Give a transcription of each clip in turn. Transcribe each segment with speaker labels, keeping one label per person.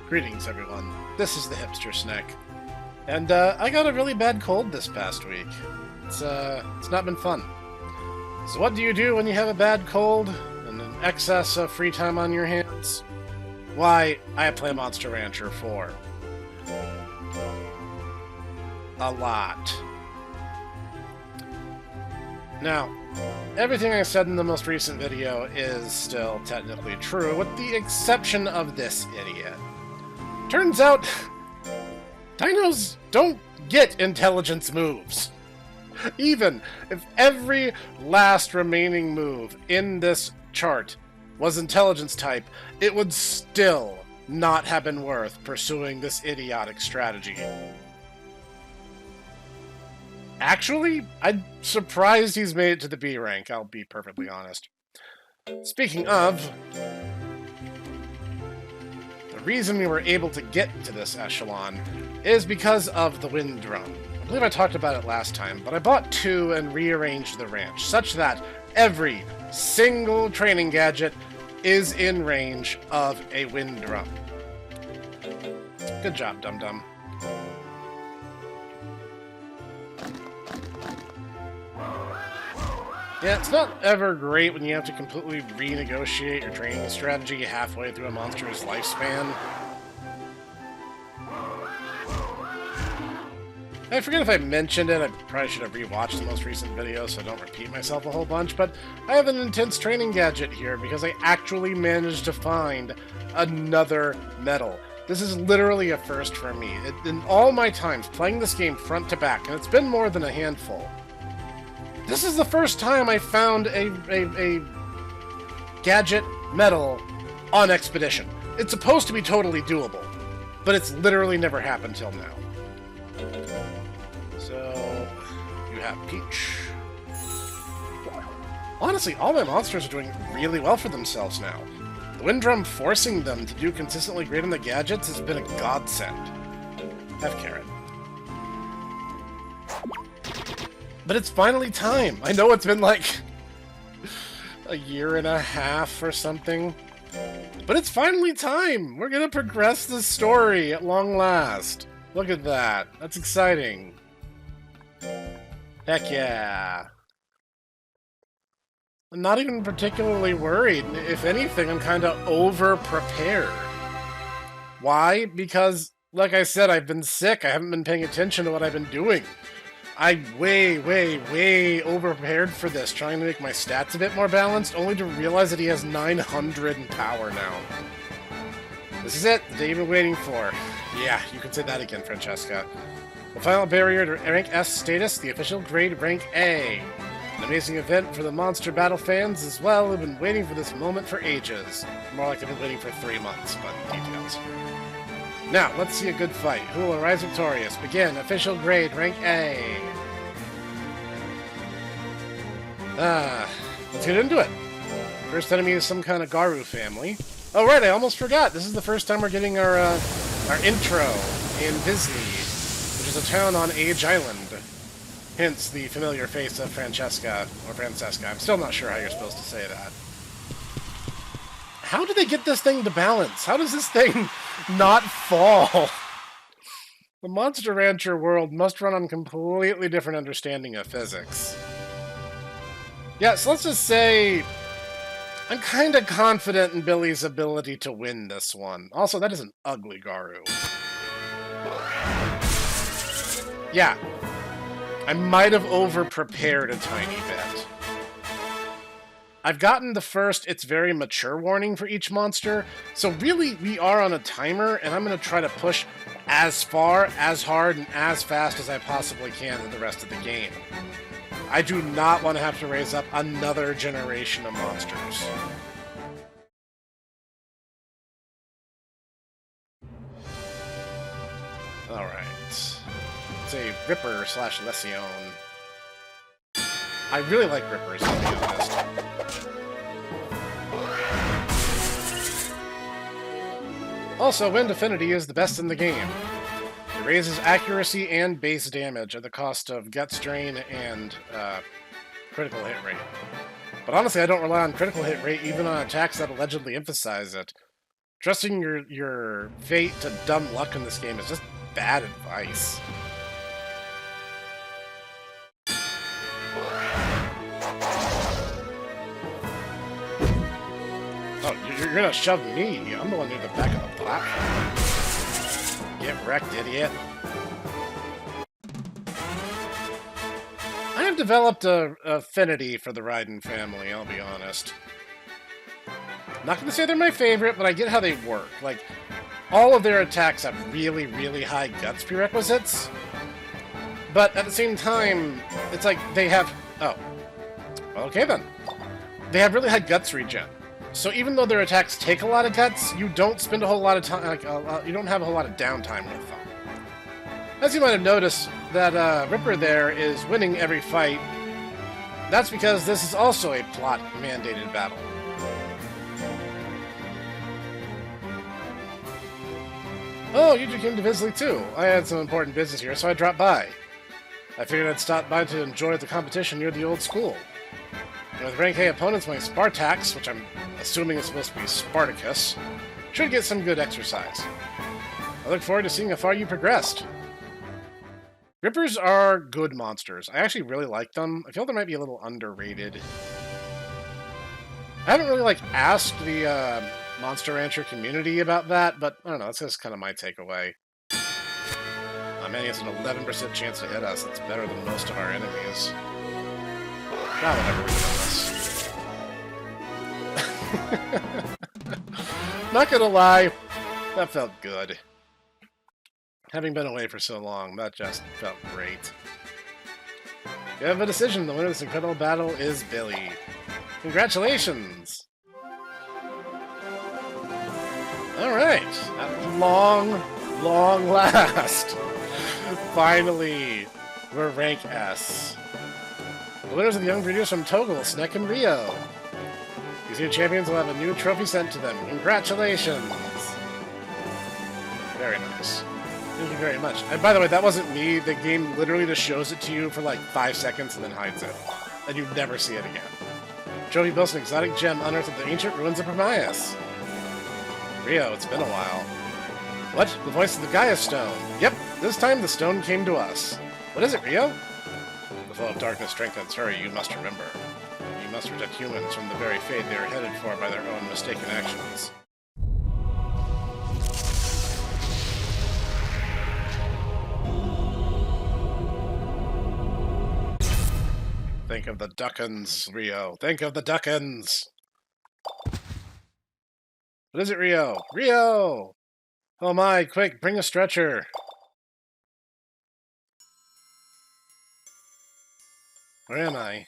Speaker 1: Greetings, everyone. This is the Hipster Snek. And, I got a really bad cold this past week. It's not been fun. So what do you do when you have a bad cold and an excess of free time on your hands? Why, I play Monster Rancher 4. A lot. Now, everything I said in the most recent video is still technically true, with the exception of this idiot. Turns out, dinos don't get intelligence moves. Even if every last remaining move in this chart was intelligence type, it would still not have been worth pursuing this idiotic strategy. Actually, I'm surprised he's made it to the B rank, I'll be perfectly honest. Speaking of, the reason we were able to get to this echelon is because of the wind drum. I believe I talked about it last time, but I bought 2 and rearranged the ranch, such that every single training gadget is in range of a wind drum. Good job, dum-dum. Yeah, it's not ever great when you have to completely renegotiate your training strategy halfway through a monster's lifespan. I forget if I mentioned it, I probably should have rewatched the most recent video so I don't repeat myself a whole bunch, but I have an intense training gadget here because I actually managed to find another medal. This is literally a first for me. In all my times playing this game front to back, and it's been more than a handful, this is the first time I found a gadget medal on Expedition. It's supposed to be totally doable, but it's literally never happened till now. So, you have Peach. Honestly, all my monsters are doing really well for themselves now. The wind drum forcing them to do consistently great on the gadgets has been a godsend. Have Carrot. But it's finally time! I know it's been like a year and a half or something. But it's finally time! We're gonna progress the story at long last. Look at that. That's exciting. Heck yeah. I'm not even particularly worried. If anything, I'm kinda over-prepared. Why? Because, like I said, I've been sick. I haven't been paying attention to what I've been doing. I'm way over-prepared for this, trying to make my stats a bit more balanced, only to realize that he has 900 in power now. This is it, the day you've been waiting for. Yeah, you can say that again, Francesca. The final barrier to rank S status, the official grade rank A. An amazing event for the monster battle fans as well, who've been waiting for this moment for ages. More like they've been waiting for 3 months, but details. Now, let's see a good fight. Who will arise victorious? Begin. Official grade, rank A. Let's get into it. First enemy is some kind of Garu family. Oh, right, I almost forgot. This is the first time we're getting our intro in Disney, which is a town on Age Island. Hence the familiar face of Francesca, or Francesca. I'm still not sure how you're supposed to say that. How do they get this thing to balance? How does this thing not fall? The Monster Rancher world must run on a completely different understanding of physics. Yeah, so let's just say I'm kind of confident in Billy's ability to win this one. Also, that is an ugly Garu. Yeah, I might have over-prepared a tiny bit. I've gotten the first "it's very mature" warning for each monster, so really we are on a timer, and I'm going to try to push as far, as hard, and as fast as I possibly can in the rest of the game. I do not want to have to raise up another generation of monsters. Alright. It's a Ripper / Lesion. I really like Rippers, to be honest. Also, Wind Affinity is the best in the game. It raises accuracy and base damage at the cost of Gut Strain and critical hit rate. But honestly, I don't rely on critical hit rate even on attacks that allegedly emphasize it. Trusting your fate to dumb luck in this game is just bad advice. Oh, you're gonna shove me. I'm the one near the back of the platform. Get wrecked, idiot. I have developed a affinity for the Raiden family, I'll be honest. Not gonna say they're my favorite, but I get how they work. Like, all of their attacks have really, really high guts prerequisites. But at the same time, it's like they have... Oh. Okay then. They have really high guts regen. So even though their attacks take a lot of guts, you don't spend a whole lot of time... Like, you don't have a whole lot of downtime with them. As you might have noticed, that Ripper there is winning every fight. That's because this is also a plot-mandated battle. Oh, you two came to Visley too. I had some important business here, so I dropped by. I figured I'd stop by to enjoy the competition near the old school. And with rank A opponents like Spartax, which I'm assuming is supposed to be Spartacus, should get some good exercise. I look forward to seeing how far you progressed. Rippers are good monsters. I actually really like them. I feel they might be a little underrated. I haven't really, asked the Monster Rancher community about that, but I don't know, that's just kind of my takeaway. Oh man, he has an 11% chance to hit us. That's better than most of our enemies. Not whatever, we did this. Not gonna lie, that felt good. Having been away for so long, that just felt great. You have a decision. The winner of this incredible battle is Billy. Congratulations! Alright, at long last, finally, we're rank S. The winners of the young breeders from Toggle, Snek and Rio. These new champions will have a new trophy sent to them. Congratulations! Very nice. Thank you very much. And by the way, that wasn't me. The game literally just shows it to you for 5 seconds and then hides it. And you never see it again. Trophy builds an exotic gem unearthed at the Ancient Ruins of Promiass. Rio, it's been a while. What? The voice of the Gaia Stone. Yep, this time the stone came to us. What is it, Rio? The flow of darkness strengthens her, you must remember. You must protect humans from the very fate they are headed for by their own mistaken actions. Think of the Duckins, Rio. Think of the Duckins! What is it, Rio? Rio! Oh my, quick, bring a stretcher! Where am I?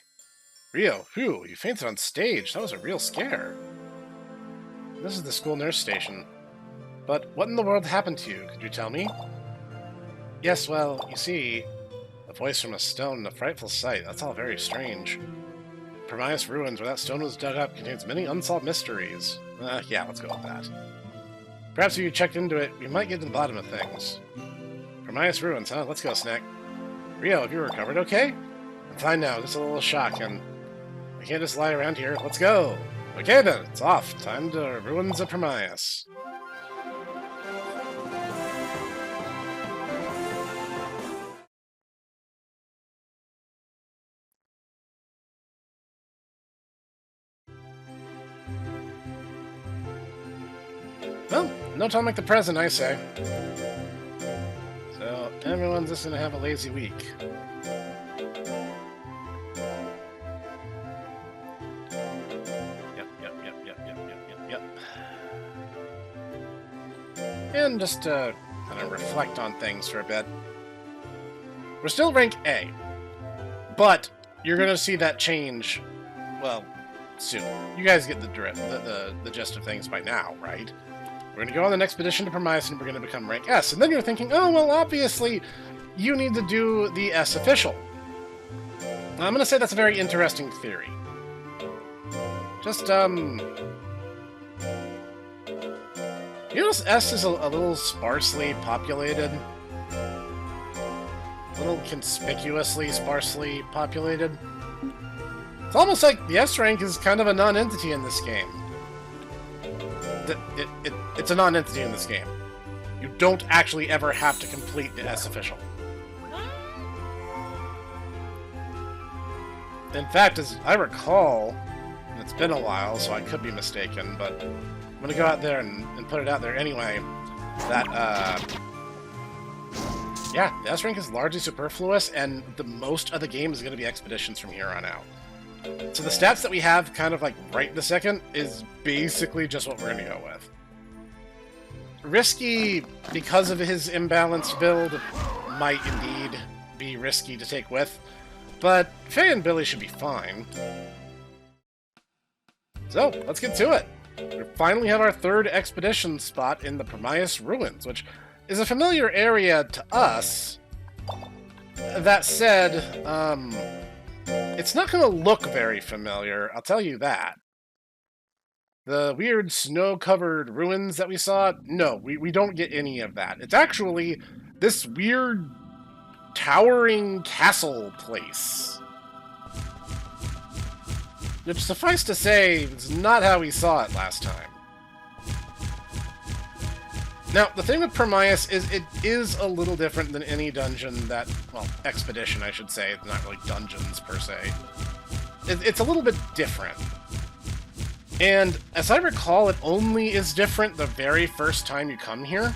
Speaker 1: Rio, phew, you fainted on stage. That was a real scare. This is the school nurse station. But what in the world happened to you? Could you tell me? Yes, well, you see... A voice from a stone and a frightful sight. That's all very strange. Promiass Ruins, where that stone was dug up, contains many unsolved mysteries. Yeah, let's go with that. Perhaps if you checked into it, you might get to the bottom of things. Promiass Ruins, huh? Let's go, Snek. Rio, have you recovered okay? I'm fine now, just a little shock, and I can't just lie around here. Let's go! Okay then, it's off. Time to Ruins of Promiass. Well, no time like the present, I say. So, everyone's just gonna have a lazy week. Yep. And just kind of reflect on things for a bit. We're still rank A, but you're gonna see that change, well, soon. You guys get the gist of things by now, right? We're going to go on an expedition to Promiass and we're going to become rank S. And then you're thinking, oh, well, obviously, you need to do the S official. Now, I'm going to say that's a very interesting theory. Just, you notice S is a little sparsely populated? A little conspicuously sparsely populated? It's almost like the S rank is kind of a non-entity in this game. It's a non-entity in this game. You don't actually ever have to complete the S official. In fact, as I recall, and it's been a while, so I could be mistaken, but I'm gonna go out there and put it out there anyway, that, yeah, the S rank is largely superfluous, and the most of the game is gonna be expeditions from here on out. So the stats that we have kind of like right this second is basically just what we're gonna go with. Risky, because of his imbalanced build, might indeed be risky to take with, but Faye and Billy should be fine. So, let's get to it. We finally have our third expedition spot in the Promiass Ruins, which is a familiar area to us. That said, it's not going to look very familiar, I'll tell you that. The weird snow-covered ruins that we saw, no, we don't get any of that. It's actually this weird towering castle place. Which, suffice to say, is not how we saw it last time. Now, the thing with Promiass is it is a little different than any dungeon that, well, expedition, I should say. It's not really dungeons, per se. It's a little bit different. And, as I recall, it only is different the very first time you come here.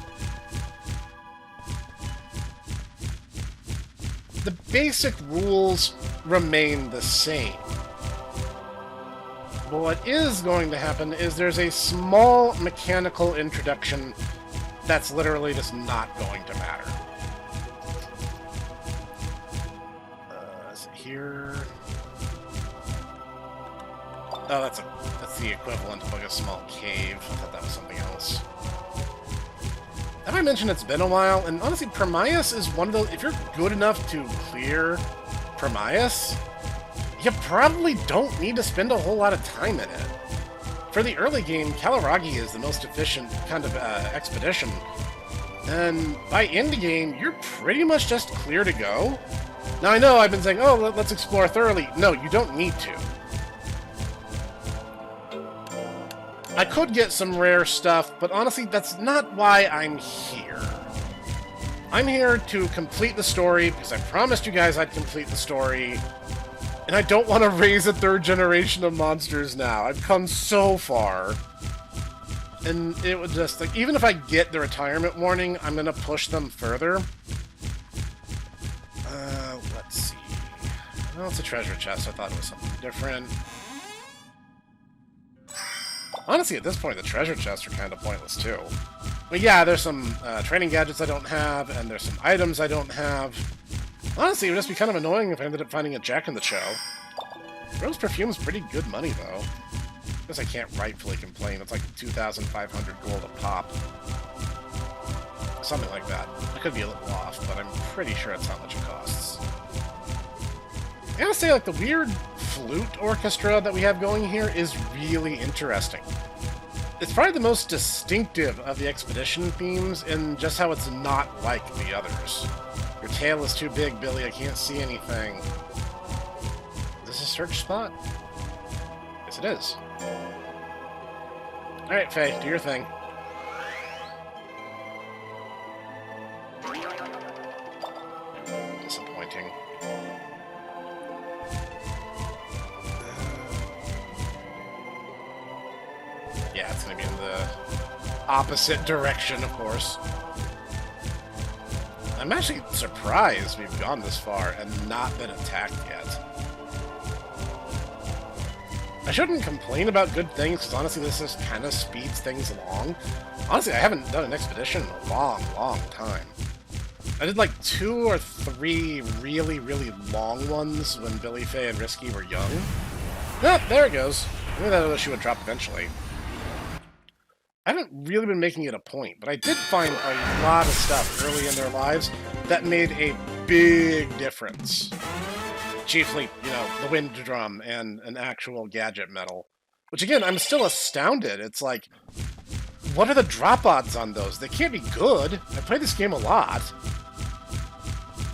Speaker 1: The basic rules remain the same. But what is going to happen is there's a small mechanical introduction that's literally just not going to matter. Is it here? Oh, that's the equivalent of like a small cave. I thought that was something else. Have I mentioned it's been a while? And honestly, Promiass is one of those... If you're good enough to clear Promiass, you probably don't need to spend a whole lot of time in it. For the early game, Kalaragi is the most efficient kind of expedition. And by end game, you're pretty much just clear to go. Now, I know I've been saying, oh, let's explore thoroughly. No, you don't need to. I could get some rare stuff, but honestly, that's not why I'm here. I'm here to complete the story, because I promised you guys I'd complete the story, and I don't want to raise a third generation of monsters now. I've come so far. And it would just, like, even if I get the retirement warning, I'm going to push them further. Let's see. Well, it's a treasure chest. I thought it was something different. Honestly, at this point, the treasure chests are kind of pointless, too. But yeah, there's some training gadgets I don't have, and there's some items I don't have. Honestly, it would just be kind of annoying if I ended up finding a Jack in the Show. Rose Perfume's pretty good money, though. I guess I can't rightfully complain. It's like 2,500 gold a pop. Something like that. I could be a little off, but I'm pretty sure that's how much it costs. I gotta say, like, the weird flute orchestra that we have going here is really interesting. It's probably the most distinctive of the expedition themes in just how it's not like the others. Your tail is too big, Billy. I can't see anything. Is this a search spot? Yes, it is. Alright, Faye, do your thing. Disappointing. Yeah, it's gonna be in the opposite direction, of course. I'm actually surprised we've gone this far and not been attacked yet. I shouldn't complain about good things, because honestly this just kind of speeds things along. Honestly, I haven't done an expedition in a long, long time. I did like 2 or 3 really, really long ones when Billy, Faye, and Risky were young. Nope, there it goes. Maybe that other shoe would drop eventually. I haven't really been making it a point, but I did find a lot of stuff early in their lives that made a big difference. Chiefly, you know, the wind drum and an actual gadget medal. Which again, I'm still astounded. It's like, what are the drop odds on those? They can't be good. I play this game a lot.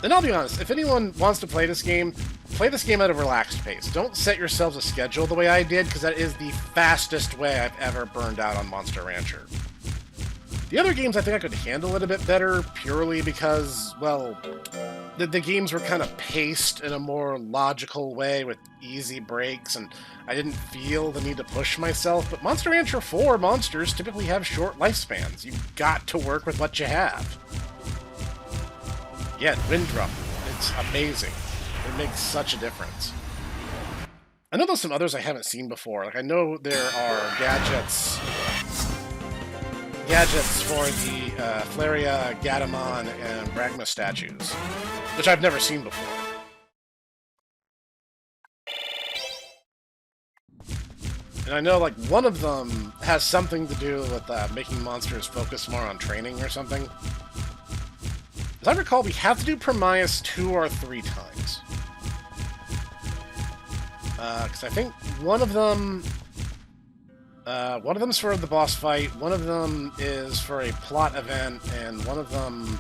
Speaker 1: And I'll be honest, if anyone wants to play this game at a relaxed pace. Don't set yourselves a schedule the way I did, because that is the fastest way I've ever burned out on Monster Rancher. The other games I think I could handle it a bit better, purely because, well, the games were kind of paced in a more logical way with easy breaks, and I didn't feel the need to push myself. But Monster Rancher 4 monsters typically have short lifespans. You've got to work with what you have. Yeah, Wind Drum. It's amazing. It makes such a difference. I know there's some others I haven't seen before. Like, I know there are gadgets for the Flaria, Gatamon, and Bragma statues, which I've never seen before. And I know, like, one of them has something to do with making monsters focus more on training or something. As I recall, we have to do Promiass 2 or 3 times. Because I think one of them's for the boss fight, one of them is for a plot event, and one of them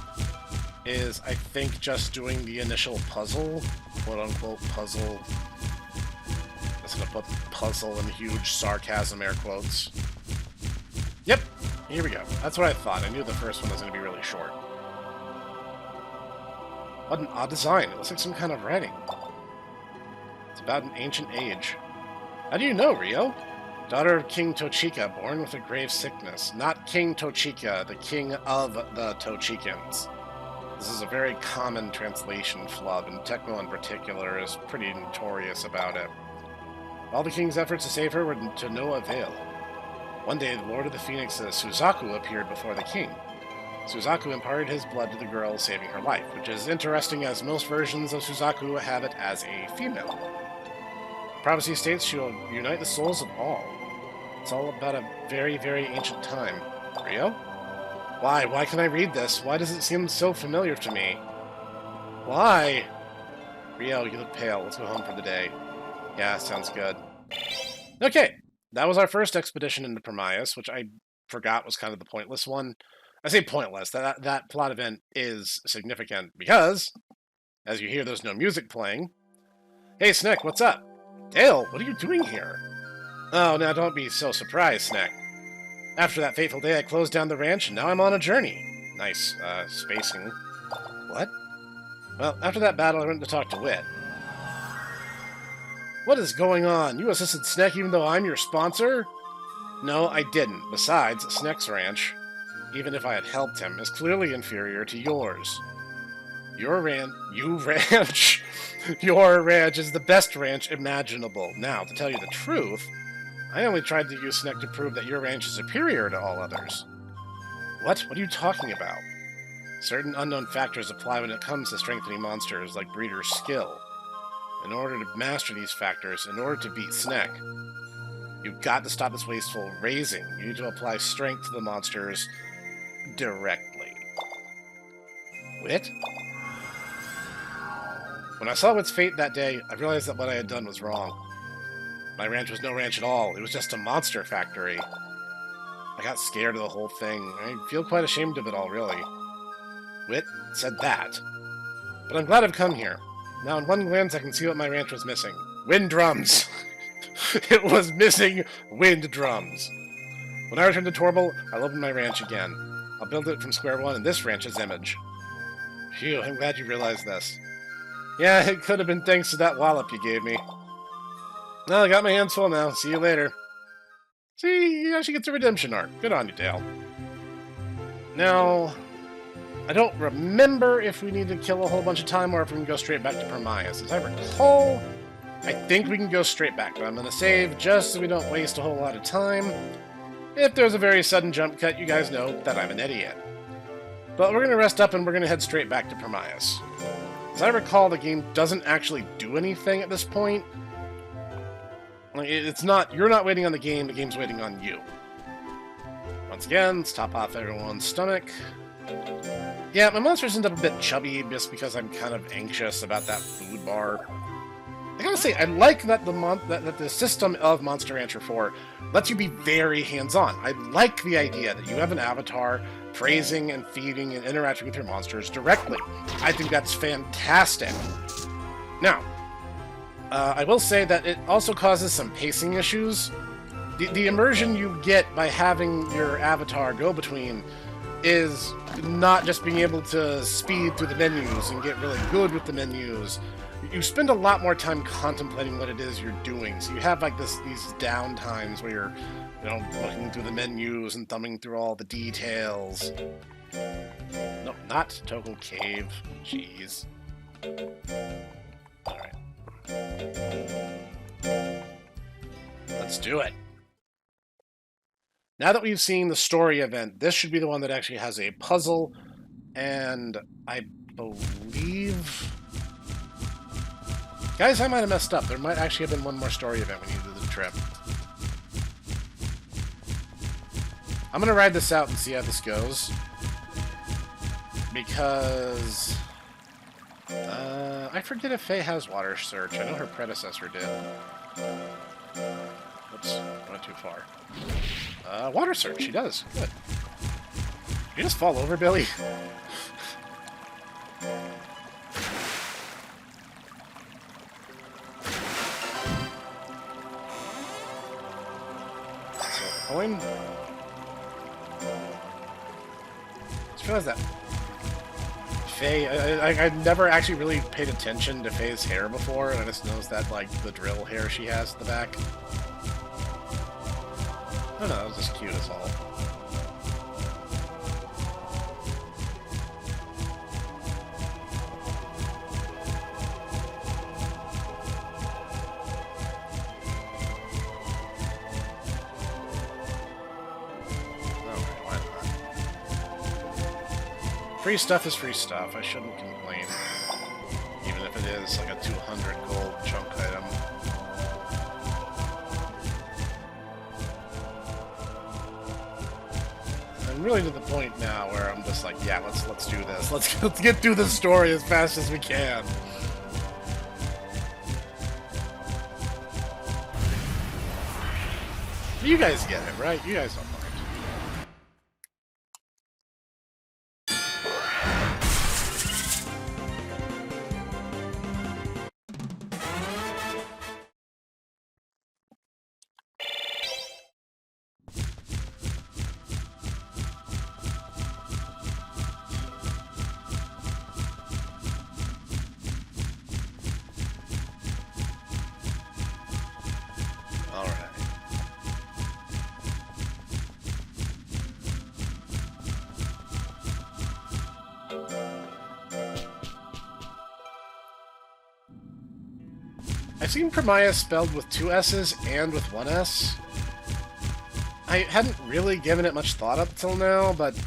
Speaker 1: is, I think, just doing the initial puzzle, quote-unquote puzzle. I'm just gonna put puzzle in huge sarcasm air quotes. Yep, here we go. That's what I thought. I knew the first one was gonna be really short. What an odd design. It looks like some kind of writing. It's about an ancient age. How do you know, Rio? Daughter of King Tochika, born with a grave sickness. Not King Tochika, the king of the Tochikans. This is a very common translation flub, and Tecmo in particular is pretty notorious about it. All the king's efforts to save her were to no avail. One day, the Lord of the Phoenixes, Suzaku, appeared before the king. Suzaku imparted his blood to the girl, saving her life, which is interesting as most versions of Suzaku have it as a female. Prophecy states she will unite the souls of all. It's all about a very, very ancient time. Rio? Why? Why can I read this? Why does it seem so familiar to me? Why? Rio, you look pale. Let's go home for the day. Yeah, sounds good. Okay, that was our first expedition into Promiass, which I forgot was kind of the pointless one. I say pointless. That plot event is significant because, as you hear, there's no music playing. Hey, Snek, what's up? Dale, what are you doing here? Oh, now don't be so surprised, Snek. After that fateful day, I closed down the ranch, and now I'm on a journey. Nice, spacing. What? Well, after that battle, I went to talk to Wit. What is going on? You assisted Snek even though I'm your sponsor? No, I didn't. Besides, Snek's ranch, even if I had helped him, is clearly inferior to yours. Your ranch is the best ranch imaginable. Now, to tell you the truth, I only tried to use Snek to prove that your ranch is superior to all others. What? What are you talking about? Certain unknown factors apply when it comes to strengthening monsters, like breeder's skill. In order to master these factors, in order to beat Snek, you've got to stop this wasteful raising. You need to apply strength to the monsters directly. Wit? When I saw Wit's fate that day, I realized that what I had done was wrong. My ranch was no ranch at all. It was just a monster factory. I got scared of the whole thing. I feel quite ashamed of it all, really. Wit said that. But I'm glad I've come here. Now, in one glance, I can see what my ranch was missing. Wind drums! It was missing wind drums! When I return to Torbil, I'll open my ranch again. I'll build it from square one in this ranch's image. Phew, I'm glad you realized this. Yeah, it could have been thanks to that wallop you gave me. Well, I got my hands full now. See you later. See, she gets a redemption arc. Good on you, Dale. Now, I don't remember if we need to kill a whole bunch of time or if we can go straight back to Promiass. As I recall, I think we can go straight back, but I'm going to save just so we don't waste a whole lot of time. If there's a very sudden jump cut, you guys know that I'm an idiot. But we're going to rest up and we're going to head straight back to Promiass. As I recall, the game doesn't actually do anything at this point. It's not, you're not waiting on the game's waiting on you. Once again, let's top off everyone's stomach. Yeah, my monsters end up a bit chubby just because I'm kind of anxious about that food bar. I gotta say, I like that the system of Monster Rancher 4 lets you be very hands-on. I like the idea that you have an avatar praising and feeding and interacting with your monsters directly. I think that's fantastic. Now, I will say that it also causes some pacing issues. The immersion you get by having your avatar go between is not just being able to speed through the menus and get really good with the menus. You spend a lot more time contemplating what it is you're doing. So you have like these down times where you're, looking through the menus and thumbing through all the details. No, not Togo Cave. Jeez. Alright. Let's do it. Now that we've seen the story event, this should be the one that actually has a puzzle, and I believe... Guys, I might have messed up. There might actually have been one more story event when you did the trip. I'm gonna ride this out and see how this goes. Because... I forget if Faye has water search. I know her predecessor did. Oops, went too far. Water search, she does. Good. Did you just fall over, Billy? So, coin. Just realized that Faye, I've never actually really paid attention to Faye's hair before, and I just noticed that, like, the drill hair she has at the back. I don't know, that was just cute as all. Free stuff is free stuff. I shouldn't complain. Even if it is like a 200 gold chunk item. I'm really to the point now where I'm just like, yeah, let's do this. Let's get through the story as fast as we can. You guys get it, right? You guys don't mind. I've seen Promiass spelled with 2 S's and with 1 S. I hadn't really given it much thought up till now, but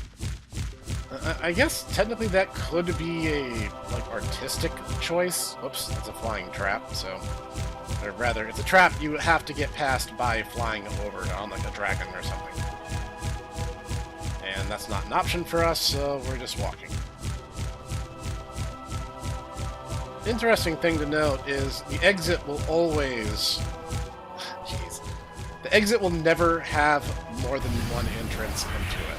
Speaker 1: I guess technically that could be a, like, artistic choice. Whoops, that's a flying trap, so... Or rather, it's a trap you have to get past by flying over on, like, a dragon or something. And that's not an option for us, so we're just walking. Interesting thing to note is the exit will always... Jeez. The exit will never have more than one entrance into it.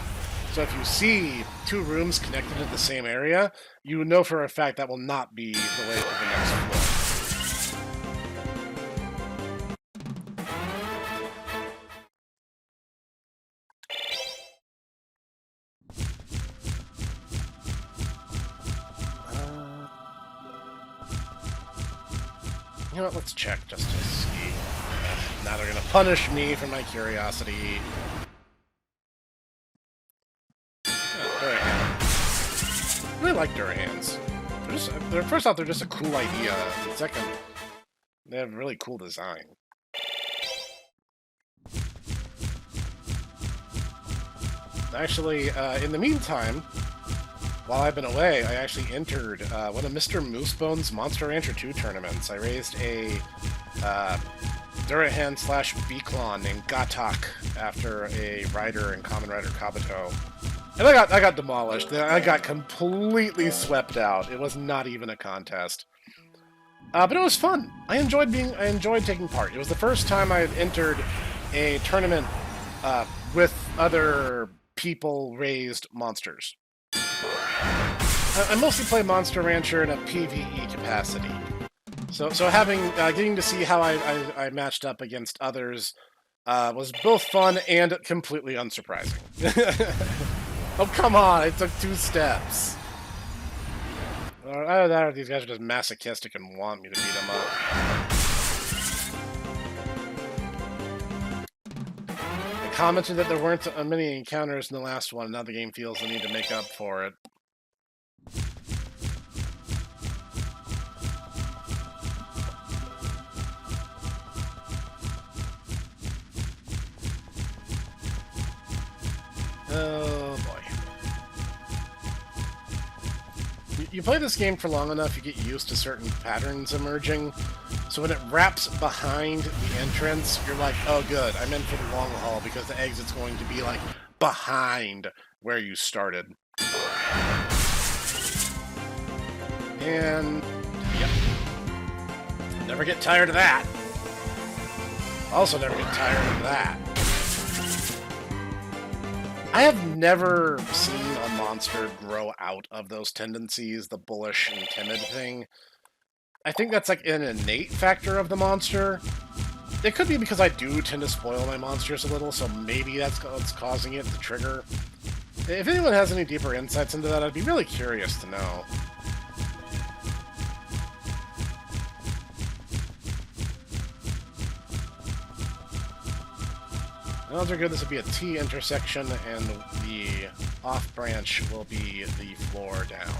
Speaker 1: So if you see 2 rooms connected to the same area, you know for a fact that will not be the way to the next floor. You know what, let's check just to see. Now they're gonna punish me for my curiosity. Durahan. I really like Durahans. First off, they're just a cool idea. And second, they have a really cool design. Actually, in the meantime, while I've been away, I actually entered one of Mr. Moosebone's Monster Rancher 2 tournaments. I raised a Durahan/Beaklon named Gatak after a rider and common rider Kabuto. And I got demolished. I got completely swept out. It was not even a contest. But it was fun. I enjoyed taking part. It was the first time I had entered a tournament with other people-raised monsters. I mostly play Monster Rancher in a PvE capacity. So getting to see how I matched up against others was both fun and completely unsurprising. Oh, come on! It took 2 steps. Either that or these guys are just masochistic and want me to beat them up. I commented that there weren't many encounters in the last one, and now the game feels the need to make up for it. Oh boy. You play this game for long enough, you get used to certain patterns emerging. So when it wraps behind the entrance, you're like, oh good, I'm in for the long haul because the exit's going to be like behind where you started. And yep. Never get tired of that. Also never get tired of that. I have never seen a monster grow out of those tendencies, the bullish and timid thing. I think that's like an innate factor of the monster. It could be because I do tend to spoil my monsters a little, so maybe that's what's causing it to trigger. If anyone has any deeper insights into that, I'd be really curious to know. Odds are good this will be a T intersection, and the off branch will be the floor down.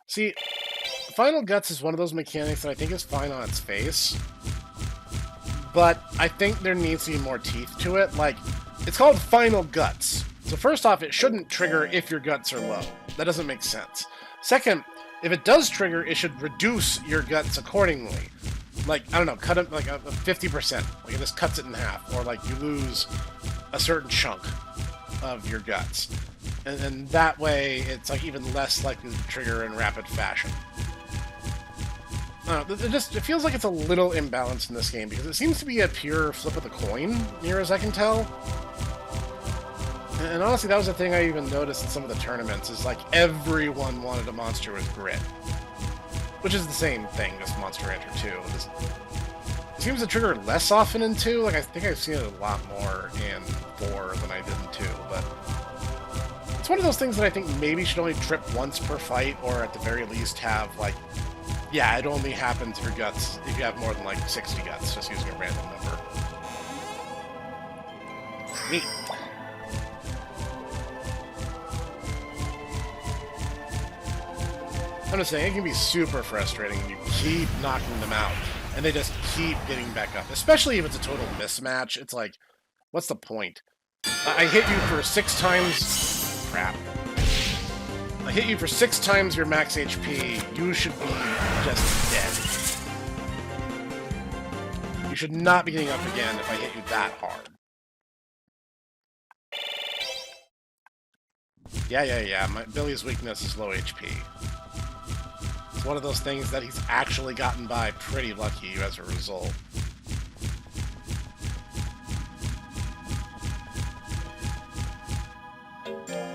Speaker 1: See, Final Guts is one of those mechanics that I think is fine on its face, but I think there needs to be more teeth to it. Like, it's called Final Guts. So first off, it shouldn't trigger if your guts are low. That doesn't make sense. Second, if it does trigger, it should reduce your guts accordingly. Like, I don't know, cut it like a 50%. Like, it just cuts it in half. Or, like, you lose a certain chunk of your guts. And that way, it's like even less likely to trigger in rapid fashion. It feels like it's a little imbalanced in this game, because it seems to be a pure flip of the coin, near as I can tell. And honestly, that was the thing I even noticed in some of the tournaments, is like everyone wanted a monster with grit. Which is the same thing as Monster Hunter 2. It seems to trigger less often in 2, like I think I've seen it a lot more in 4 than I did in 2, but... It's one of those things that I think maybe should only trip once per fight, or at the very least have, like... Yeah, it only happens for guts if you have more than, like, 60 guts, just using a random number. Neat. I'm just saying, it can be super frustrating when you keep knocking them out, and they just keep getting back up. Especially if it's a total mismatch. It's like, what's the point? I hit you for 6 times... Crap. I hit you for 6 times your max HP. You should be just dead. You should not be getting up again if I hit you that hard. Yeah. Billy's weakness is low HP. It's one of those things that he's actually gotten by pretty lucky as a result.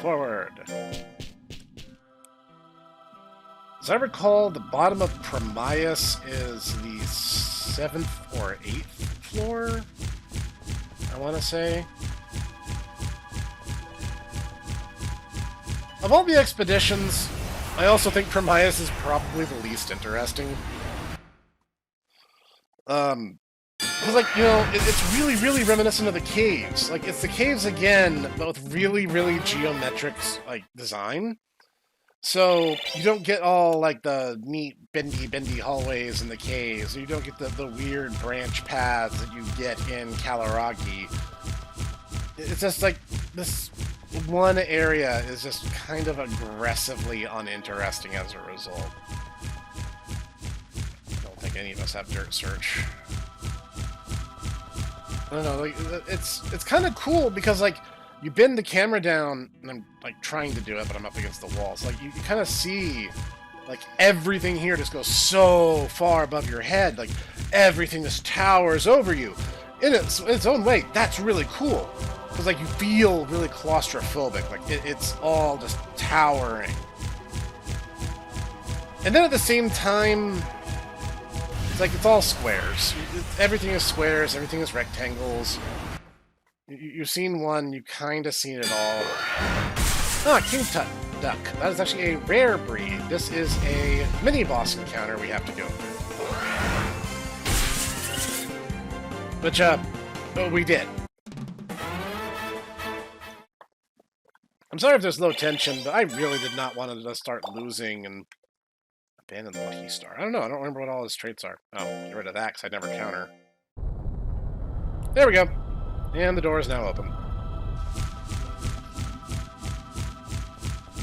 Speaker 1: Forward. As I recall, the bottom of Promiass is the 7th or 8th floor, I want to say. Of all the expeditions, I also think Promiass is probably the least interesting. Because, like, you know, it's really, really reminiscent of the caves. Like, it's the caves again, but with really, really geometric, like, design. So, you don't get all, like, the neat, bendy hallways in the caves. You don't get the weird branch paths that you get in Kalaragi. It's just, like, this one area is just kind of aggressively uninteresting as a result. I don't think any of us have Dirt Search. I don't know, like, it's kind of cool because, like, you bend the camera down, and I'm like trying to do it, but I'm up against the wall. So like you kind of see like everything here just goes so far above your head. Like everything just towers over you in its own way. That's really cool because like you feel really claustrophobic. Like it's all just towering. And then at the same time, it's like it's all squares. Everything is squares. Everything is rectangles. You've seen one, you kind of seen it all. Ah, King Tut Duck. That is actually a rare breed. This is a mini-boss encounter we have to go through. Which, we did. I'm sorry if there's low tension, but I really did not want to start losing and abandon the Lucky Star. I don't know, I don't remember what all his traits are. Oh, get rid of that, because I'd never counter. There we go. And the door is now open.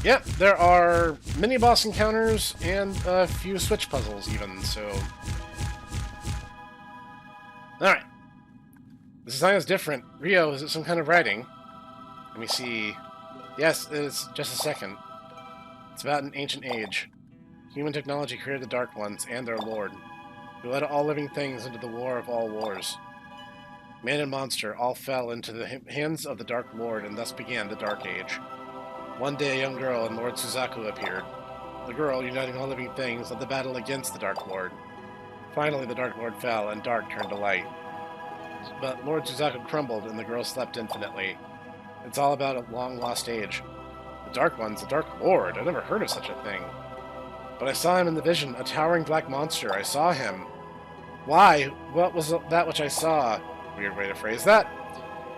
Speaker 1: Yep, there are mini-boss encounters and a few switch puzzles even, so... Alright. This design is different. Rio, is it some kind of writing? Let me see... Yes, it's just a second. It's about an ancient age. Human technology created the Dark Ones and their lord, who led all living things into the war of all wars. Man and monster all fell into the hands of the Dark Lord, and thus began the Dark Age. One day, a young girl and Lord Suzaku appeared. The girl, uniting all living things, led the battle against the Dark Lord. Finally, the Dark Lord fell, and dark turned to light. But Lord Suzaku crumbled, and the girl slept infinitely. It's all about a long-lost age. The Dark Ones, the Dark Lord, I never heard of such a thing. But I saw him in the vision, a towering black monster. I saw him. Why? What was that which I saw? Weird way to phrase that.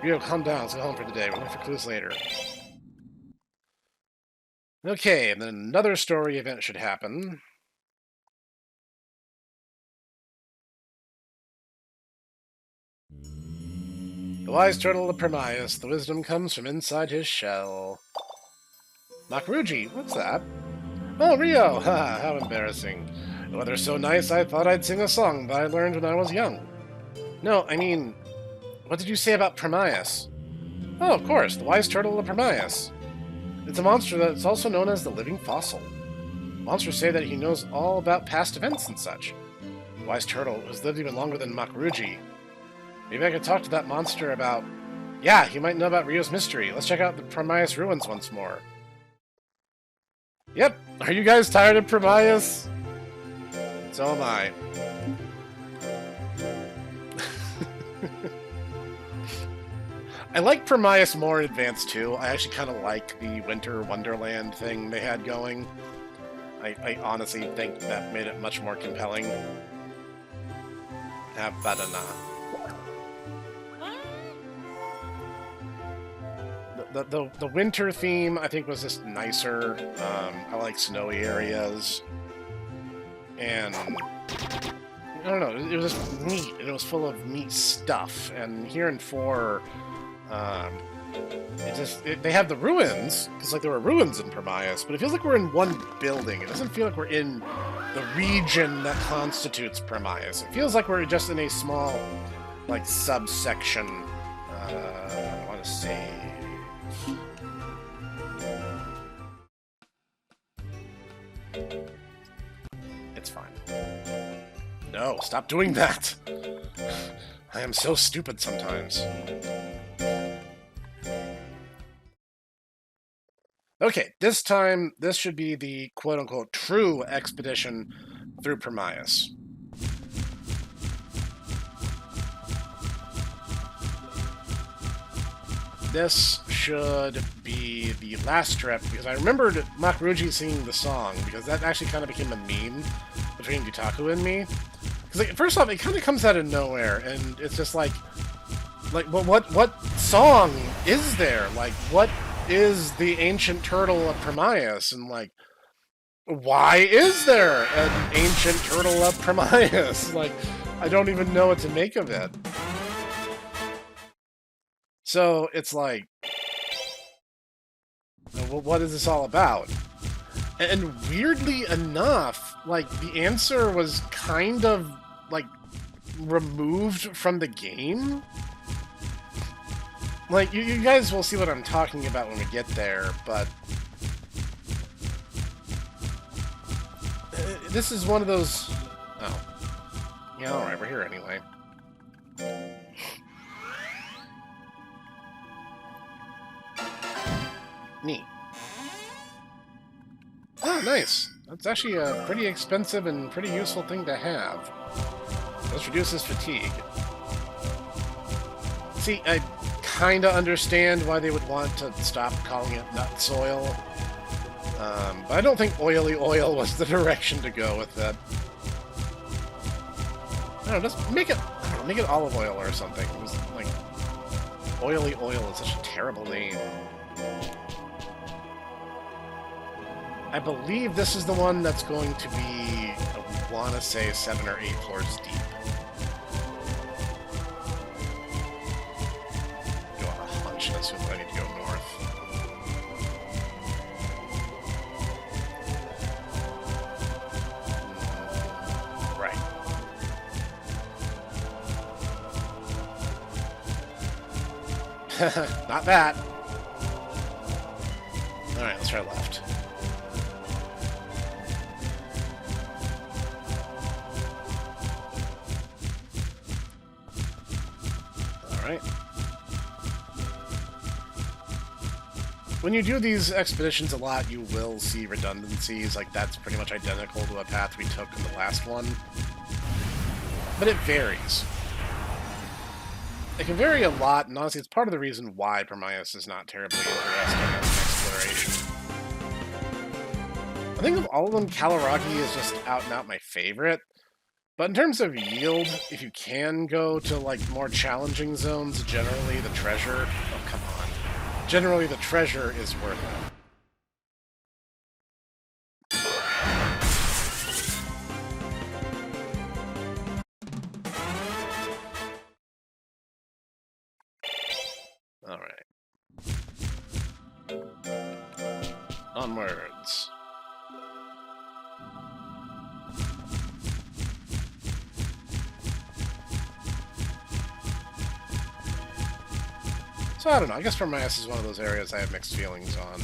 Speaker 1: Rio, calm down. Let's go home for the day. We'll look for clues later. Okay, and then another story event should happen. The wise turtle of Promiass. The wisdom comes from inside his shell. Makuruji, what's that? Oh, Rio! Haha, how embarrassing. The weather's so nice, I thought I'd sing a song that I learned when I was young. No, I mean... What did you say about Promiass? Oh, of course, the wise turtle of Promiass. It's a monster that's also known as the living fossil. Monsters say that he knows all about past events and such. The wise turtle has lived even longer than Makuruji. Maybe I could talk to that monster about... Yeah, he might know about Rio's mystery. Let's check out the Promiass ruins once more. Yep, are you guys tired of Promiass? So am I. I like Promiass more in Advance 2. I actually kind of like the Winter Wonderland thing they had going. I honestly think that made it much more compelling. Have badana. The winter theme, I think, was just nicer. I like snowy areas. And... I don't know, it was just neat, and it was full of neat stuff. And here in 4... they have the ruins, because like there were ruins in Promiass, but it feels like we're in one building. It doesn't feel like we're in the region that constitutes Promiass. It feels like we're just in a small, like, subsection. I want to say... It's fine. No, stop doing that! I am so stupid sometimes. Okay, this time, this should be the quote-unquote true expedition through Promiass. This should be the last trip, because I remembered Makuruji singing the song, because that actually kind of became a meme between Gitaku and me. Because, like, first off, it kind of comes out of nowhere, and it's just like well, what song is there? Like, what is the Ancient Turtle of Promiass? And, like, why is there an Ancient Turtle of Promiass? Like, I don't even know what to make of it. So, it's like, well, what is this all about? And weirdly enough, like, the answer was kind of, like, removed from the game. Like, you guys will see what I'm talking about when we get there, but... this is one of those... Oh. Yeah, alright, we're here anyway. Neat. Oh, nice. That's actually a pretty expensive and pretty useful thing to have. This reduces fatigue. See, I kinda understand why they would want to stop calling it nut soil. But I don't think oily oil was the direction to go with that. I don't know, just make it, I don't know, make it olive oil or something. It was like, oily oil is such a terrible name. I believe this is the one that's going to be, I want to say, 7 or 8 floors deep. Go on a hunch, let's see if I need to go north. Right. Not that. Alright, let's try left. Alright. When you do these expeditions a lot, you will see redundancies. Like, that's pretty much identical to a path we took in the last one. But it varies. It can vary a lot, and honestly, it's part of the reason why Promiass is not terribly interesting as an exploration. I think of all of them, Kalaragi is just out and out my favorite. But in terms of yield, if you can go to, like, more challenging zones, generally the treasure... Oh, come on. Generally the treasure is worth it. Alright. Onwards. So I don't know, I guess Promiass is one of those areas I have mixed feelings on.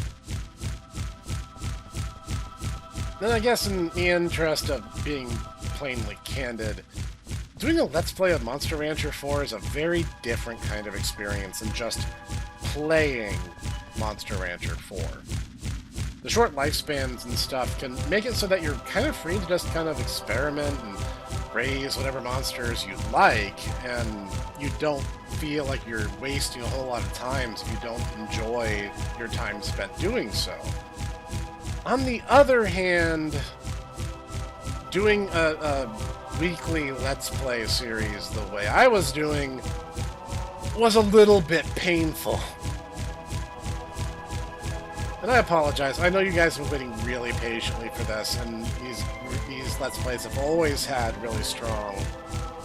Speaker 1: Then I guess in the interest of being plainly candid, doing a Let's Play of Monster Rancher 4 is a very different kind of experience than just playing Monster Rancher 4. The short lifespans and stuff can make it so that you're kind of free to just kind of experiment and raise whatever monsters you like, and you don't feel like you're wasting a whole lot of time if you don't enjoy your time spent doing so. On the other hand, doing a weekly Let's Play series the way I was doing was a little bit painful. And I apologize. I know you guys have been waiting really patiently for this, and these Let's Plays have always had really strong,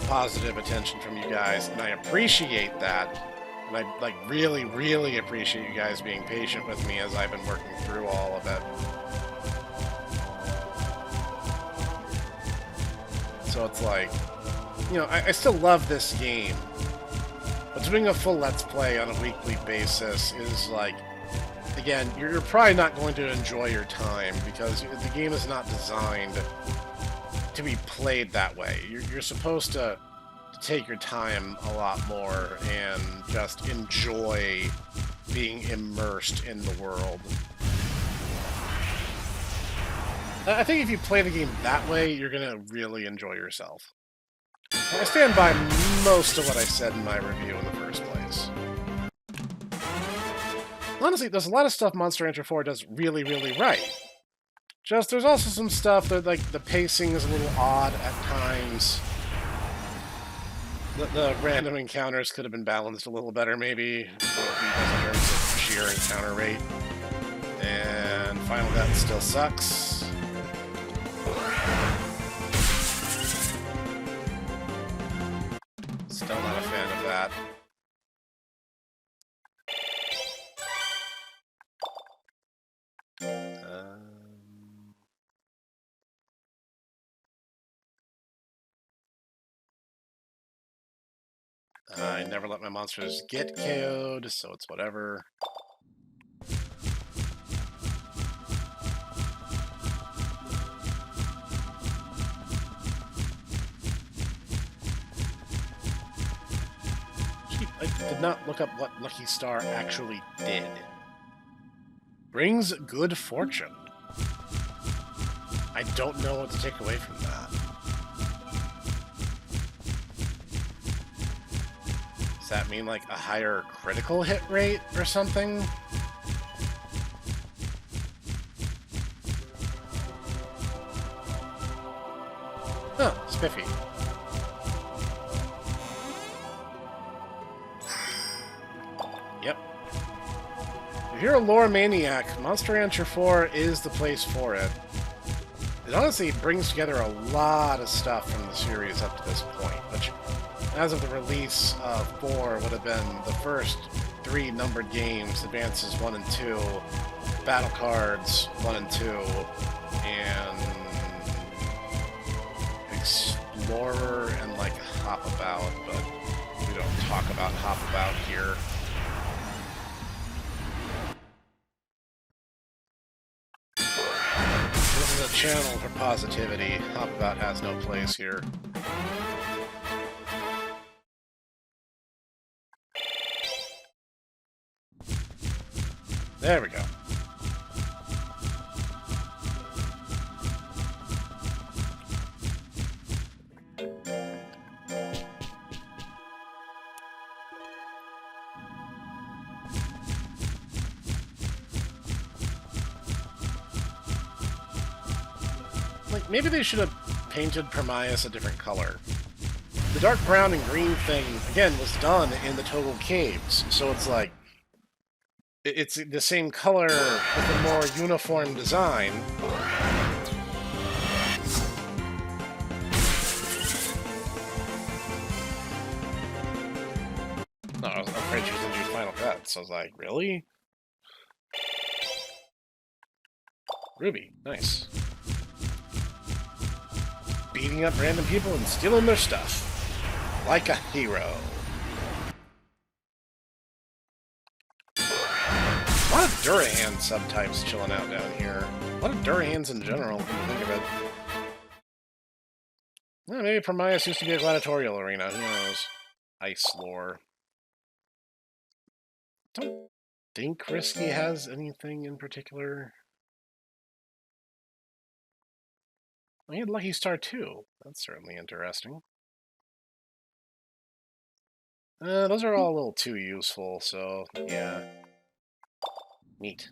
Speaker 1: positive attention from you guys, and I appreciate that. And I, like, really, really appreciate you guys being patient with me as I've been working through all of it. So it's like, you know, I still love this game, but doing a full Let's Play on a weekly basis is like, again, you're probably not going to enjoy your time because the game is not designed to be played that way. You're supposed to take your time a lot more and just enjoy being immersed in the world. I think if you play the game that way, you're going to really enjoy yourself. I stand by most of what I said in my review in the first place. Honestly, there's a lot of stuff Monster Rancher 4 does really, really right. Just, there's also some stuff that, like, the pacing is a little odd at times. The random encounters could have been balanced a little better, maybe, in terms of sheer encounter rate. And Final Death still sucks. Still not a fan of that. I never let my monsters get KO'd, so it's whatever. Gee, I did not look up what Lucky Star actually did. Brings good fortune. I don't know what to take away from that. Does that mean like a higher critical hit rate or something? Oh, spiffy. Yep. If you're a lore maniac, Monster Rancher 4 is the place for it. It honestly brings together a lot of stuff from the series up to this point, which, as of the release of 4, would have been the first 3 numbered games, Advances 1 and 2, Battle Cards 1 and 2, and Explorer and, like, Hop About, but we don't talk about Hop About here. This is a channel for positivity. Hop About has no place here. There we go. Like, maybe they should have painted Promiass a different color. The dark brown and green thing, again, was done in the Total Caves, so it's like, it's the same color with a more uniform design. No, I was afraid she was going to do Final Cut, so I was like, really? Ruby, nice. Beating up random people and stealing their stuff. Like a hero. A lot of Durahan subtypes chilling out down here. A lot of Durahans in general, when you think of it. Well, maybe Promiass used to be a gladiatorial arena, who knows? Ice lore. Don't think Risky has anything in particular. Well, he had Lucky Star too. That's certainly interesting. Those are all a little too useful, so yeah. Neat.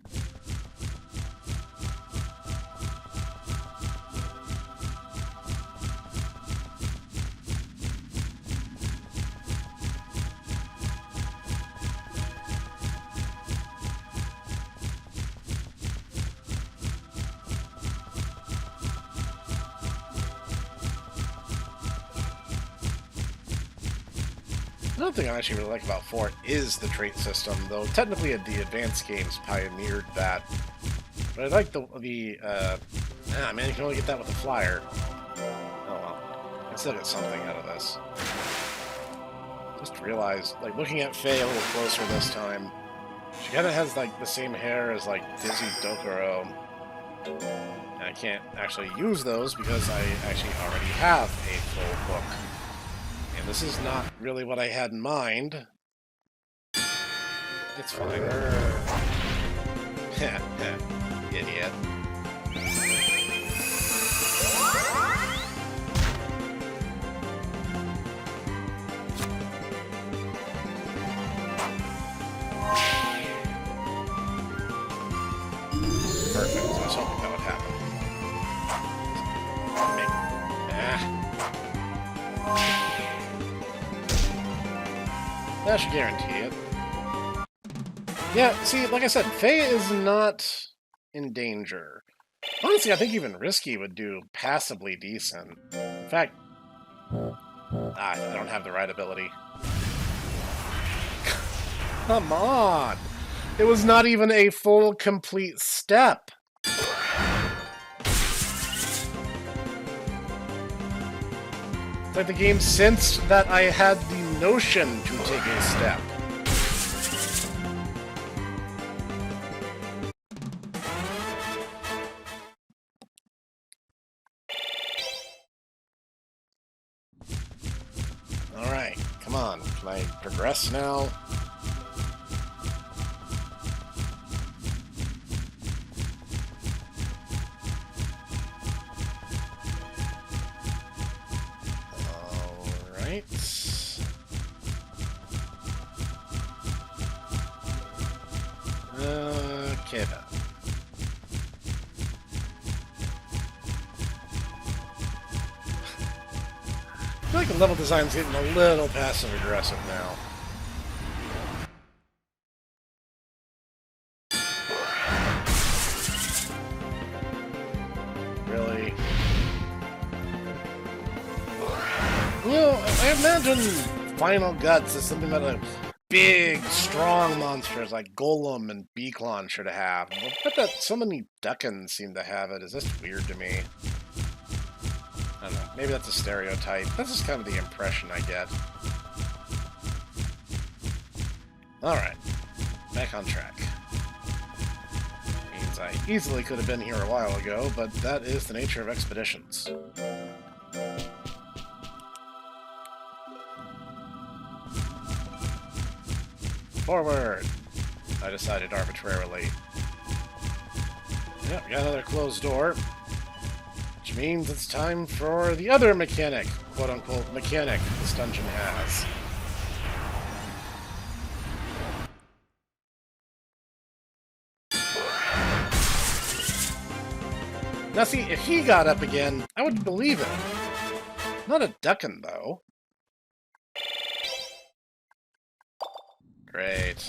Speaker 1: Another thing I actually really like about 4 is the trait system, though technically the advanced games pioneered that. But I like man, you can only get that with a flyer. Oh well. I still get something out of this. Just realized, like, looking at Faye a little closer this time, she kind of has, like, the same hair as, like, Dizzy Dokuro. And I can't actually use those because I actually already have a full book. And this is not really what I had in mind. It's fine. Idiot. Perfect. I was hoping that would happen. That should guarantee it. Yeah, see, like I said, Faye is not in danger. Honestly, I think even Risky would do passably decent. In fact, I don't have the right ability. Come on! It was not even a full, complete step. It's like the game sensed that I had the notion to take a step. Alright, come on. Can I progress now? Alright. Okay then. I feel like the level design's getting a little passive-aggressive now. Really? You know, I imagine Final Guts is something that a big, strong monsters like Golem and Beaklon should have. I bet that so many Duckins seem to have it. Is this weird to me? I don't know. Maybe that's a stereotype. That's just kind of the impression I get. Alright. Back on track. Means I easily could have been here a while ago, but that is the nature of expeditions. Forward! I decided arbitrarily. Yep, got another closed door. Which means it's time for the other mechanic, quote-unquote mechanic, this dungeon has. Now see, if he got up again, I would believe it. Not a duckin', though. Great.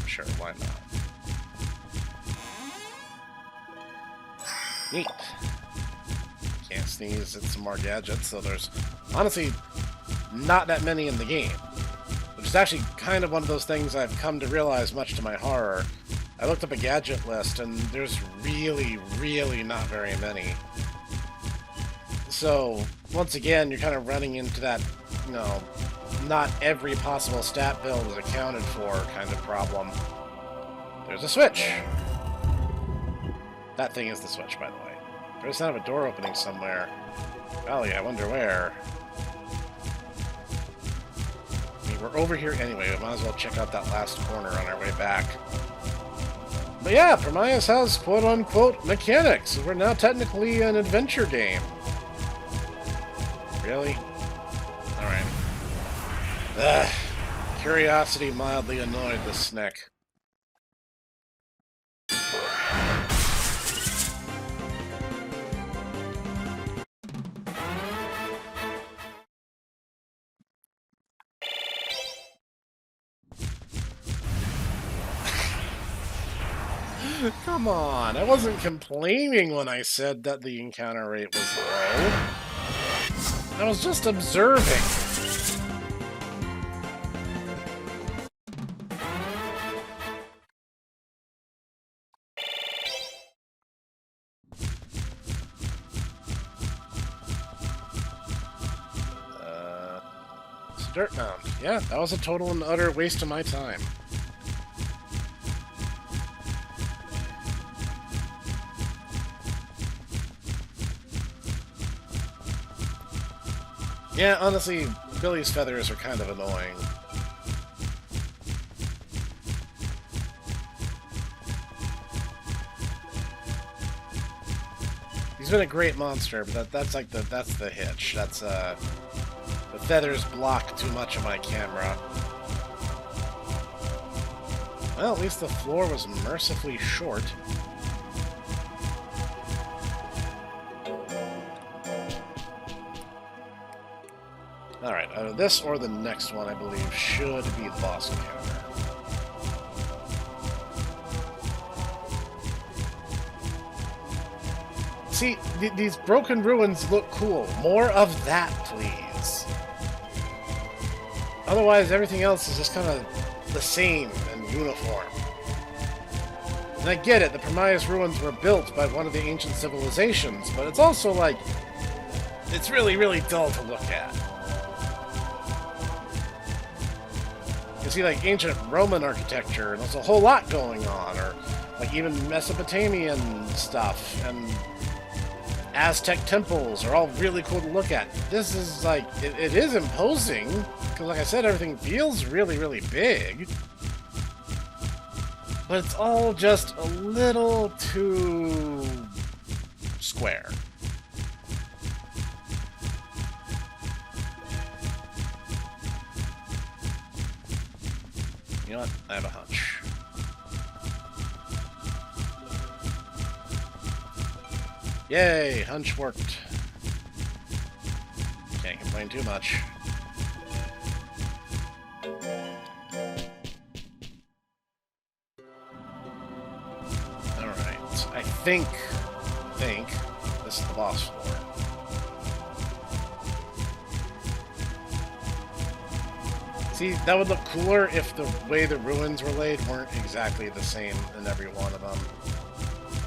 Speaker 1: Sure, why not? Neat. Can't sneeze at some more gadgets, so there's honestly not that many in the game. Which is actually kind of one of those things I've come to realize, much to my horror. I looked up a gadget list, and there's really, really not very many. So, once again, you're kind of running into that, you know, not every possible stat build is accounted for kind of problem. There's a switch! That thing is the switch, by the way. There's kind of a door opening somewhere. Golly, I wonder where. I mean, we're over here anyway, we might as well check out that last corner on our way back. But yeah, Promiass has quote-unquote mechanics. We're now technically an adventure game. Really? Alright. Ugh. Curiosity mildly annoyed the Snek. Come on, I wasn't complaining when I said that the encounter rate was low. I was just observing. It's a dirt mound. Yeah, that was a total and utter waste of my time. Yeah, honestly, Billy's feathers are kind of annoying. He's been a great monster, but that's the hitch. That's the feathers block too much of my camera. Well, at least the floor was mercifully short. Alright, either this or the next one, I believe, should be the boss encounter. See, these broken ruins look cool. More of that, please. Otherwise, everything else is just kind of the same and uniform. And I get it, the Promiass ruins were built by one of the ancient civilizations, but it's also like, it's really, really dull to look at. You see, like, ancient Roman architecture, and there's a whole lot going on, or, like, even Mesopotamian stuff, and Aztec temples are all really cool to look at. This is, like, it is imposing, because, like I said, everything feels really, really big. But it's all just a little too square. You know what? I have a hunch. Yay! Hunch worked. Can't complain too much. Alright. I think this is the boss floor. See, that would look cooler if the way the ruins were laid weren't exactly the same in every one of them.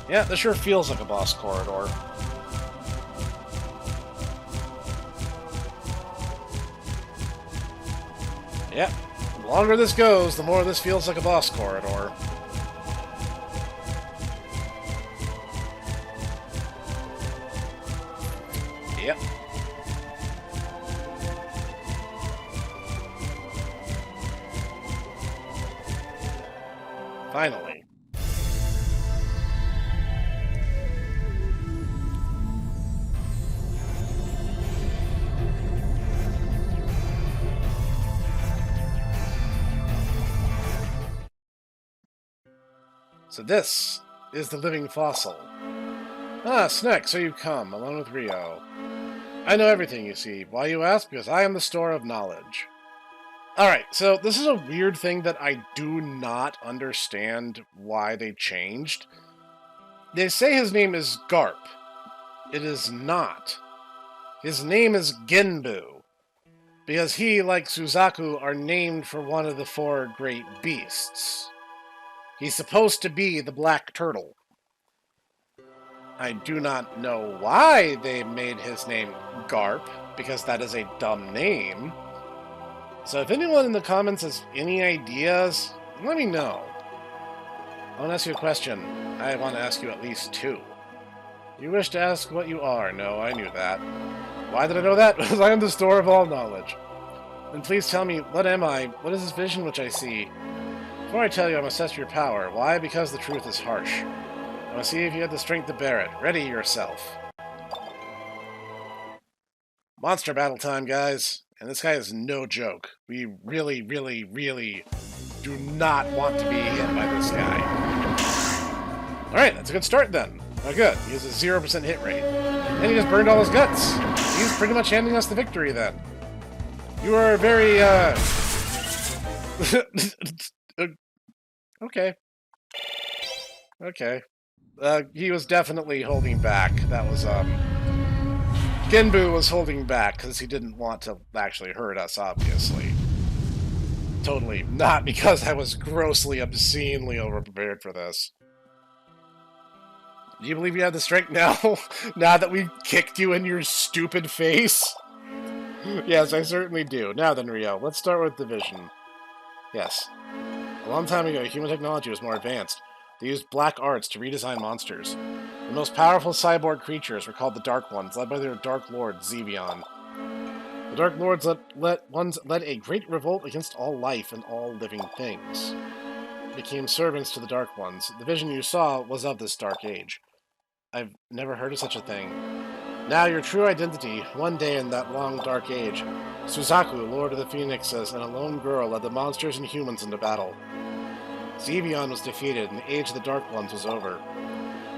Speaker 1: Yeah, this sure feels like a boss corridor. Yep. The longer this goes, the more this feels like a boss corridor. Yep. Finally. So this is the living fossil. Ah, Snek, so you've come, along with Rio. I know everything, you see. Why, you ask? Because I am the store of knowledge. Alright, so this is a weird thing that I do not understand why they changed. They say his name is Garp. It is not. His name is Genbu, because he, like Suzaku, are named for one of the four great beasts. He's supposed to be the black turtle. I do not know why they made his name Garp, because that is a dumb name. So if anyone in the comments has any ideas, let me know. I want to ask you a question. I want to ask you at least two. You wish to ask what you are. No, I knew that. Why did I know that? Because I am the store of all knowledge. Then please tell me, what am I? What is this vision which I see? Before I tell you, I must test your power. Why? Because the truth is harsh. I must see if you have the strength to bear it. Ready yourself. Monster battle time, guys. And this guy is no joke. We really, really, really do not want to be hit by this guy. Alright, that's a good start then. Oh good, he has a 0% hit rate. And he just burned all his guts. He's pretty much handing us the victory then. You are very, Okay. Okay. He was definitely holding back. That was, Genbu was holding back because he didn't want to actually hurt us, obviously. Totally not because I was grossly, obscenely overprepared for this. Do you believe you have the strength now? Now that we've kicked you in your stupid face? Yes, I certainly do. Now then, Rio, let's start with division. Yes. A long time ago, human technology was more advanced. They used black arts to redesign monsters. The most powerful cyborg creatures were called the Dark Ones, led by their Dark Lord, Zevion. The Dark Lords led a great revolt against all life and all living things. They became servants to the Dark Ones. The vision you saw was of this dark age. I've never heard of such a thing. Now, your true identity, one day in that long dark age, Suzaku, Lord of the Phoenixes, and a lone girl led the monsters and humans into battle. Zevion was defeated, and the age of the Dark Ones was over.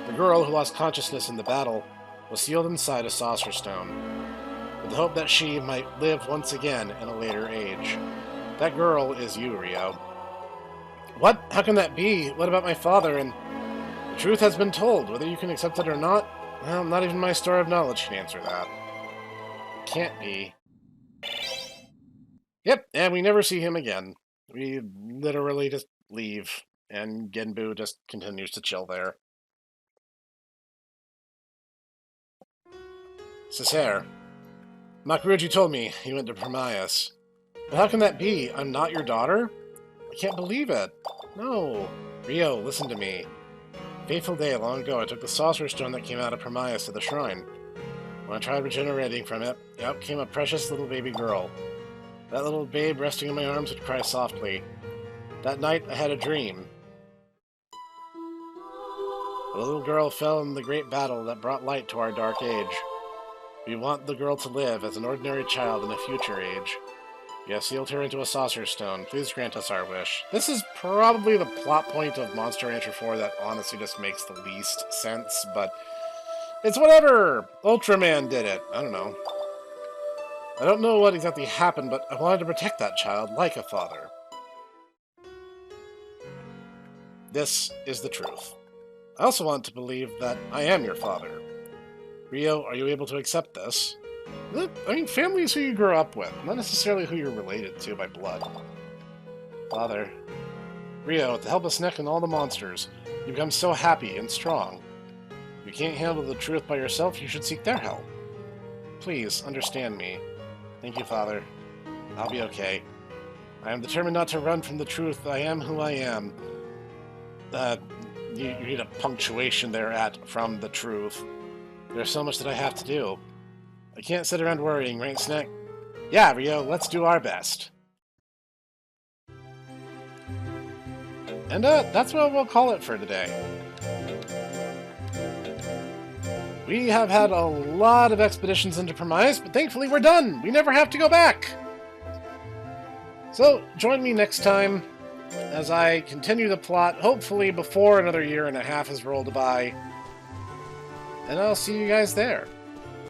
Speaker 1: The girl, who lost consciousness in the battle, was sealed inside a saucer stone, with the hope that she might live once again in a later age. That girl is you, Rio. What? How can that be? What about my father? And the truth has been told, whether you can accept it or not. Well, not even my store of knowledge can answer that. Can't be. Yep, and we never see him again. We literally just leave. And Genbu just continues to chill there. Cessair, Makuruji told me you went to Promiass. But how can that be? I'm not your daughter? I can't believe it. No. Rio, listen to me. A fateful day long ago, I took the sorcerer's stone that came out of Promiass to the shrine. When I tried regenerating from it, out came a precious little baby girl. That little babe resting in my arms would cry softly. That night, I had a dream. The little girl fell in the great battle that brought light to our dark age. We want the girl to live as an ordinary child in a future age. You have sealed her into a saucer stone. Please grant us our wish. This is probably the plot point of Monster Rancher 4 that honestly just makes the least sense, but it's whatever! Ultraman did it. I don't know. I don't know what exactly happened, but I wanted to protect that child like a father. This is the truth. I also want to believe that I am your father. Rio, are you able to accept this? I mean, family is who you grew up with, not necessarily who you're related to by blood. Father. Rio, with the help of Snek and all the monsters, you become so happy and strong. If you can't handle the truth by yourself, you should seek their help. Please, understand me. Thank you, Father. I'll be okay. I am determined not to run from the truth. I am who I am. You need a punctuation there at from the truth. There's so much that I have to do. I can't sit around worrying, right, Snek? Yeah, Rio, let's do our best. And that's what we'll call it for today. We have had a lot of expeditions into Promiass, but thankfully we're done! We never have to go back! So, join me next time as I continue the plot, hopefully before another year and a half has rolled by. And I'll see you guys there.